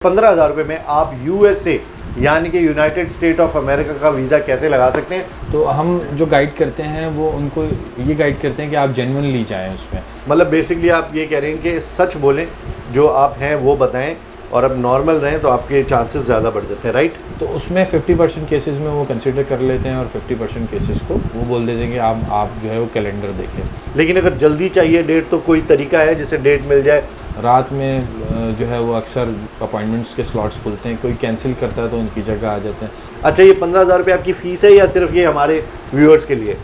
15,000 रुपये में आप यूएसए यानी कि यूनाइटेड स्टेट ऑफ अमेरिका का वीज़ा कैसे लगा सकते हैं। तो हम जो गाइड करते हैं वो उनको ये गाइड करते हैं कि आप जेन्युइनली जाएं उसमें। मतलब बेसिकली आप ये कह रहे हैं कि सच बोलें, जो आप हैं वो बताएं और अब नॉर्मल रहें तो आपके चांसेस ज़्यादा बढ़ जाते हैं, राइट। तो उसमें 50% केसेस में वो कंसिडर कर लेते हैं और 50% केसेस को वो बोल देते हैं कि आप जो है वो कैलेंडर देखें। लेकिन अगर जल्दी चाहिए डेट तो कोई तरीका है जिससे डेट मिल जाए। रात में जो है वो अक्सर अपॉइंटमेंट्स के स्लॉट्स खुलते हैं, कोई कैंसिल करता है तो उनकी जगह आ जाते हैं। अच्छा, ये 15,000 रुपये आपकी फ़ीस है या सिर्फ ये हमारे व्यूअर्स के लिए?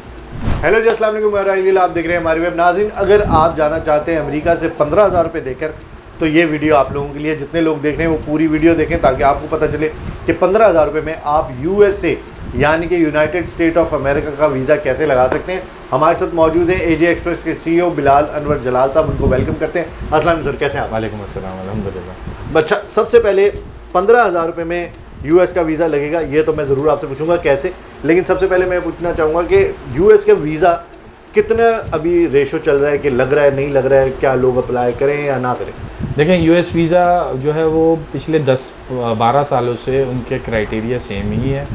हेलो जी, अस्सलाम वालेकुम, आप देख रहे हैं हमारे वेब। नाज़रीन, अगर आप जाना चाहते हैं अमेरिका से 15,000 रुपये देकर, तो ये वीडियो आप लोगों के लिए। जितने लोग देख रहे हैं वो पूरी वीडियो देखें ताकि आपको पता चले कि 15,000 रुपये में आप यूएसए यानी कि यूनाइटेड स्टेट ऑफ अमेरिका का वीज़ा कैसे लगा सकते हैं। हमारे साथ मौजूद हैं एजे एक्सप्रेस के सीईओ बिलाल अनवर जलाल साहब, उनको वेलकम करते हैं। अस्सलाम सर, कैसे हैं आप? वालेकुम अस्सलाम, अल्हम्दुलिल्लाह। अच्छा, सबसे पहले 15,000 रुपये में यूएस का वीज़ा लगेगा, ये तो मैं ज़रूर आपसे पूछूंगा कैसे। लेकिन सबसे पहले मैं पूछना चाहूँगा कि यूएस का वीज़ा कितना अभी रेशो चल रहा है, कि लग रहा है नहीं लग रहा है, क्या लोग अप्लाई करें या ना करें? देखें, यूएस वीज़ा जो है वो पिछले 10-12 सालों से उनके क्राइटेरिया सेम ही है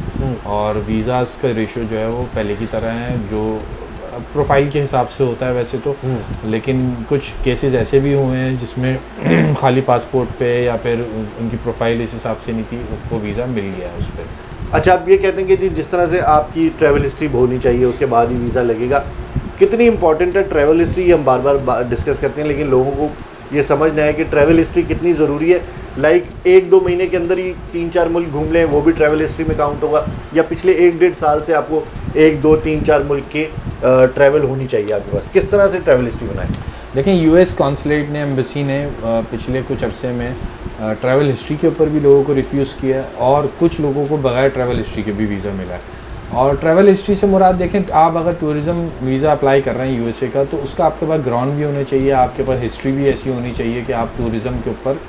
और वीज़ाज़ का रेशो जो है वो पहले की तरह है, जो प्रोफाइल के हिसाब से होता है वैसे तो। लेकिन कुछ केसेस ऐसे भी हुए हैं जिसमें खाली पासपोर्ट पे या फिर उनकी प्रोफाइल इस हिसाब से नहीं थी, उनको वीज़ा मिल गया उस पर। अच्छा, आप ये कहते हैं कि जी जिस तरह से आपकी ट्रैवल हिस्ट्री होनी चाहिए उसके बाद ही वीज़ा लगेगा। कितनी इंपॉर्टेंट है ट्रैवल हिस्ट्री, ये हम बार बार डिस्कस करते हैं, लेकिन लोगों को ये समझना है कि ट्रैवल हिस्ट्री कितनी ज़रूरी है। लाइक 1-2 महीने के अंदर ही 3-4 मुल्क घूम लें, वो भी ट्रैवल हिस्ट्री में काउंट होगा, या पिछले 1-1.5 साल से आपको 1-2-3-4 मुल्क के ट्रैवल होनी चाहिए आपके पास। किस तरह से ट्रैवल हिस्ट्री बनाएं? देखें, यूएस कॉन्सुलेट ने, एम्बेसी ने पिछले कुछ अरसे में ट्रैवल हिस्ट्री के ऊपर भी लोगों को रिफ्यूज़ किया और कुछ लोगों को बगैर ट्रैवल हिस्ट्री के भी वीज़ा मिला है। और ट्रैवल हिस्ट्री से मुराद, देखें, आप अगर टूरिज़्म वीज़ा अप्लाई कर रहे हैं यूएसए का, तो उसका आपके पास ग्राउंड भी होना चाहिए, आपके पास हिस्ट्री भी ऐसी होनी चाहिए कि आप टूरिज़म के ऊपर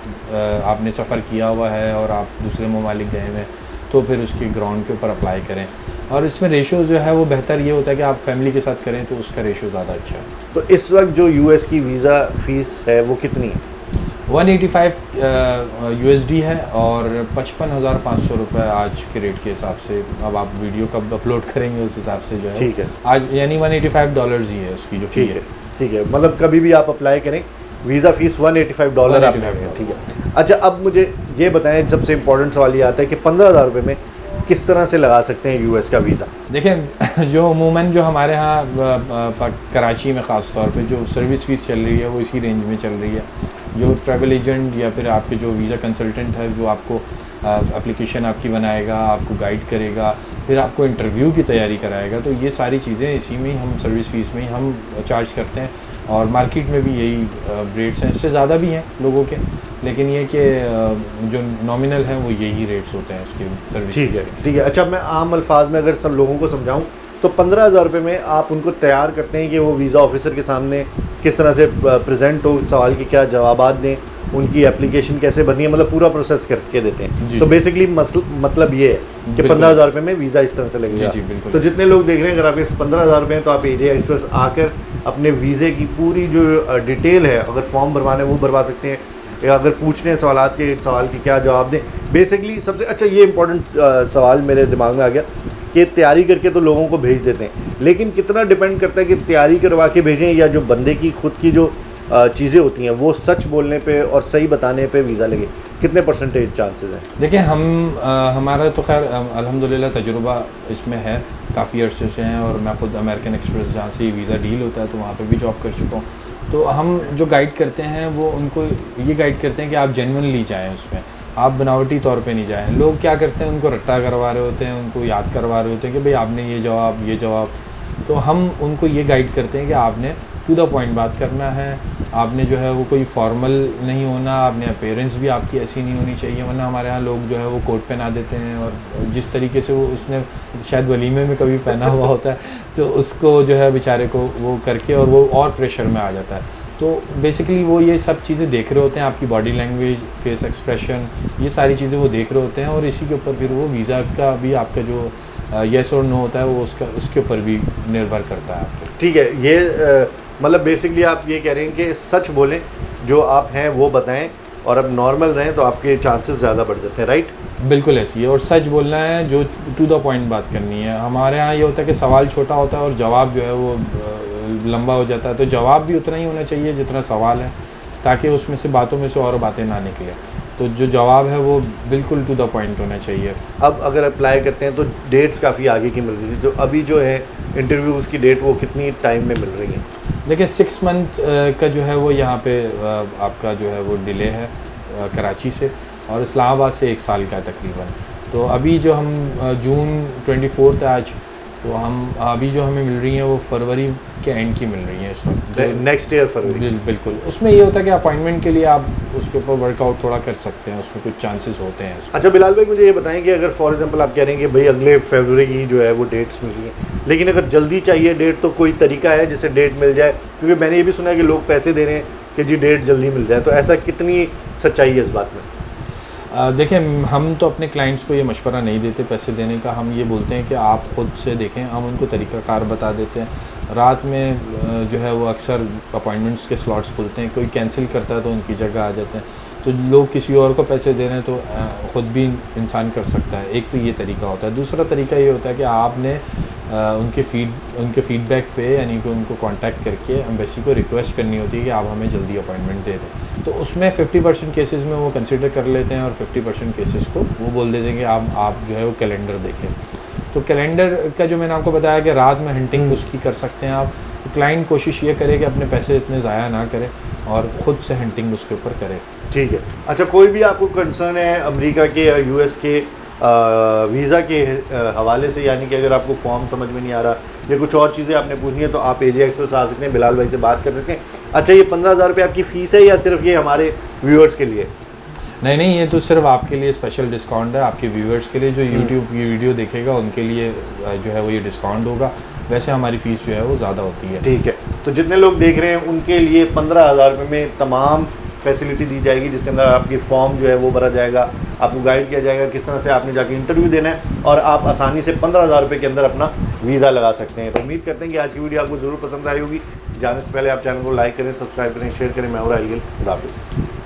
आपने सफ़र किया हुआ है और आप दूसरे ममालिक गए हुए हैं, तो फिर उसके ग्राउंड के ऊपर अप्लाई करें। और इसमें रेशो जो है वो बेहतर ये होता है कि आप फैमिली के साथ करें तो उसका रेशो ज़्यादा अच्छा है। तो इस वक्त जो यूएस की वीज़ा फ़ीस है वो कितनी है? 185 USD है और 55,500 रुपये आज के रेट के हिसाब से। अब आप वीडियो कब अपलोड करेंगे उस हिसाब से जो है, ठीक है, आज यानी $185 ही है उसकी जो फी है। ठीक है, मतलब कभी भी आप अप्लाई करें, वीज़ा फ़ीस $185 आप लेंगे, ठीक है। अच्छा, अब मुझे ये बताएं, सबसे इम्पोर्टेंट सवाल ये आता है कि 15,000 रुपये में किस तरह से लगा सकते हैं यूएस का वीज़ा? देखें, जो अमूमन जो हमारे यहाँ कराची में ख़ास तौर पे जो सर्विस फ़ीस चल रही है वो इसी रेंज में चल रही है। जो ट्रैवल एजेंट या फिर आपके जो वीज़ा कंसल्टेंट है, जो आपको एप्लीकेशन आपकी बनाएगा, आपको गाइड करेगा, फिर आपको इंटरव्यू की तैयारी कराएगा, तो ये सारी चीज़ें इसी में ही हम सर्विस फ़ीस में ही हम चार्ज करते हैं। और मार्केट में भी यही रेट्स हैं, इससे ज़्यादा भी हैं लोगों के, लेकिन ये कि जो नॉमिनल हैं वो यही रेट्स होते हैं उसके सर्विस। ठीक है। अच्छा, मैं आम अल्फाज में अगर सब लोगों को समझाऊं तो 15,000 रुपये में आप उनको तैयार करते हैं कि वो वीज़ा ऑफिसर के सामने किस तरह से प्रेजेंट हो, सवाल के क्या जवाबात दें, उनकी एप्लीकेशन कैसे भरनी है, मतलब पूरा प्रोसेस करके देते हैं। तो बेसिकली मतलब ये है कि 15,000 रुपये में वीज़ा इस तरह से लगेगा। तो जितने लोग देख रहे हैं, अगर आपके 15,000 रुपये हैं तो आप एजे एक्सप्रेस आकर अपने वीज़े की पूरी जो डिटेल है, अगर फॉर्म भरवाना है वो भरवा सकते हैं, या अगर पूछने हैं सवाल के क्या जवाब दें। बेसिकली सबसे अच्छा ये इंपॉर्टेंट सवाल मेरे दिमाग में आ गया कि तैयारी करके तो लोगों को भेज देते हैं, लेकिन कितना डिपेंड करता है कि तैयारी करवा के भेजें या जो बंदे की खुद की जो चीज़ें होती हैं वो सच बोलने पे और सही बताने पे वीज़ा लगे, कितने % चांसेस हैं? देखिए, हमारा तो खैर अल्हम्दुलिल्लाह तजुर्बा इसमें है, काफ़ी अरसे से हैं, और मैं ख़ुद अमेरिकन एक्सप्रेस जहाँ से वीज़ा डील होता है तो वहाँ पर भी जॉब कर चुका हूँ। तो हम जो गाइड करते हैं वो उनको ये गाइड करते हैं कि आप जेन्युइनली जाएँ उसमें, आप बनावटी तौर पे नहीं जाएं। लोग क्या करते हैं, उनको रट्टा करवा रहे होते हैं, उनको याद करवा रहे होते हैं कि भाई आपने ये जवाब। तो हम उनको ये गाइड करते हैं कि आपने टू द पॉइंट बात करना है, आपने जो है वो कोई फॉर्मल नहीं होना, आपने अपीयरेंस भी आपकी ऐसी नहीं होनी चाहिए, वरना हमारे यहाँ लोग जो है वो कोट पहना देते हैं और जिस तरीके से वो उसने शायद वलीमे में कभी पहना हुआ होता है तो उसको जो है बेचारे को वो करके और वो और प्रेशर में आ जाता है। तो बेसिकली वो ये सब चीज़ें देख रहे होते हैं, आपकी बॉडी लैंग्वेज, फेस एक्सप्रेशन, ये सारी चीज़ें वो देख रहे होते हैं, और इसी के ऊपर फिर वो वीज़ा का भी आपका जो येस और नो होता है वो उसके ऊपर भी निर्भर करता है आपके। ठीक है, ये मतलब बेसिकली आप ये कह रहे हैं कि सच बोलें, जो आप हैं वो बताएं, और अब नॉर्मल रहें तो आपके चांसेस ज़्यादा बढ़ जाते हैं, राइट? बिल्कुल ऐसी है, और सच बोलना है, जो टू द पॉइंट बात करनी है। हमारे यहाँ ये होता है कि सवाल छोटा होता है और जवाब जो है वो लंबा हो जाता है, तो जवाब भी उतना ही होना चाहिए जितना सवाल है, ताकि उसमें से बातों में से और बातें ना निकले। तो जो जवाब है वो बिल्कुल टू द पॉइंट होना चाहिए। अब अगर अप्लाई करते हैं तो डेट्स काफ़ी आगे की मिल रही थी, तो अभी जो है इंटरव्यूज़ की डेट वो कितनी टाइम में मिल रही है? देखिए 6 मंथ का जो है वो यहाँ पे आपका जो है वो डिले है कराची से, और इस्लामाबाद से 1 साल का है तकरीबन। तो अभी जो हम जून 24 है आज, तो हम अभी जो हमें मिल रही हैं वो फरवरी के एंड की मिल रही हैं इस वक्त, नेक्स्ट ईयर फरवरी। बिल्कुल। उसमें ये होता है कि अपॉइंटमेंट के लिए आप उसके ऊपर वर्कआउट थोड़ा कर सकते हैं, उसमें कुछ चांसेस होते हैं। अच्छा बिलाल भाई, मुझे ये बताएं कि अगर फॉर एग्जांपल आप कह रहे हैं कि भाई अगले फरवरी की जो है वो डेट्स मिल रही हैं, लेकिन अगर जल्दी चाहिए डेट तो कोई तरीका है जिससे डेट मिल जाए? क्योंकि मैंने ये भी सुना है कि लोग पैसे दे रहे हैं कि जी डेट जल्दी मिल जाए, तो ऐसा कितनी सच्चाई है इस बात में? देखिए हम तो अपने क्लाइंट्स को ये मशवरा नहीं देते पैसे देने का। हम ये बोलते हैं कि आप ख़ुद से देखें, हम उनको तरीक़ाकार बता देते हैं। रात में जो है वो अक्सर अपॉइंटमेंट्स के स्लॉट्स खुलते हैं, कोई कैंसिल करता है तो उनकी जगह आ जाते हैं। तो लोग किसी और को पैसे दे रहे हैं तो ख़ुद भी इंसान कर सकता है। एक तो ये तरीका होता है। दूसरा तरीका ये होता है कि आपने उनके फीडबैक पे, यानी कि उनको कांटेक्ट करके एम्बेसी को रिक्वेस्ट करनी होती है कि आप हमें जल्दी अपॉइंटमेंट दे दें। तो उसमें 50% केसेस में वो कंसिडर कर लेते हैं, और 50% केसेस को वो बोल देते हैं कि आप जो है वो कैलेंडर देखें। तो कैलेंडर का जो मैंने आपको बताया कि रात में हंटिंग उसकी कर सकते हैं आप। तो क्लाइंट कोशिश ये करे कि अपने पैसे इतने ज़ाया ना करे और ख़ुद से हंटिंग उसके ऊपर करे। ठीक है। अच्छा, कोई भी आपको कंसर्न है अमेरिका के या यूएस के वीज़ा के हवाले से, यानी कि अगर आपको फॉर्म समझ में नहीं आ रहा या कुछ और चीज़ें आपने पूछनी है, तो आप एजे एक्सप्रेस आ सकते हैं, बिलाल भाई से बात कर सकते हैं। अच्छा, ये 15,000 रुपये आपकी फ़ीस है या सिर्फ ये हमारे व्यूअर्स के लिए? नहीं, ये तो सिर्फ आपके लिए स्पेशल डिस्काउंट है, आपके व्यूअर्स के लिए। जो यूट्यूब की वीडियो देखेगा उनके लिए जो है वो ये डिस्काउंट होगा। वैसे हमारी फ़ीस जो है वो ज़्यादा होती है। ठीक है, तो जितने लोग देख रहे हैं उनके लिए 15,000 रुपये में तमाम फैसिलिटी दी जाएगी, जिसके अंदर आपकी फॉर्म जो है वो भरा जाएगा, आपको गाइड किया जाएगा किस तरह से आपने जाके इंटरव्यू देना है, और आप आसानी से 15,000 रुपये के अंदर अपना वीज़ा लगा सकते हैं। तो उम्मीद करते हैं कि आज की वीडियो आपको ज़रूर पसंद आई होगी। जाने से पहले आप चैनल को लाइक करें, सब्सक्राइब करें, शेयर करें। मैं हूं राहिल गिल। खुदा हाफिज़।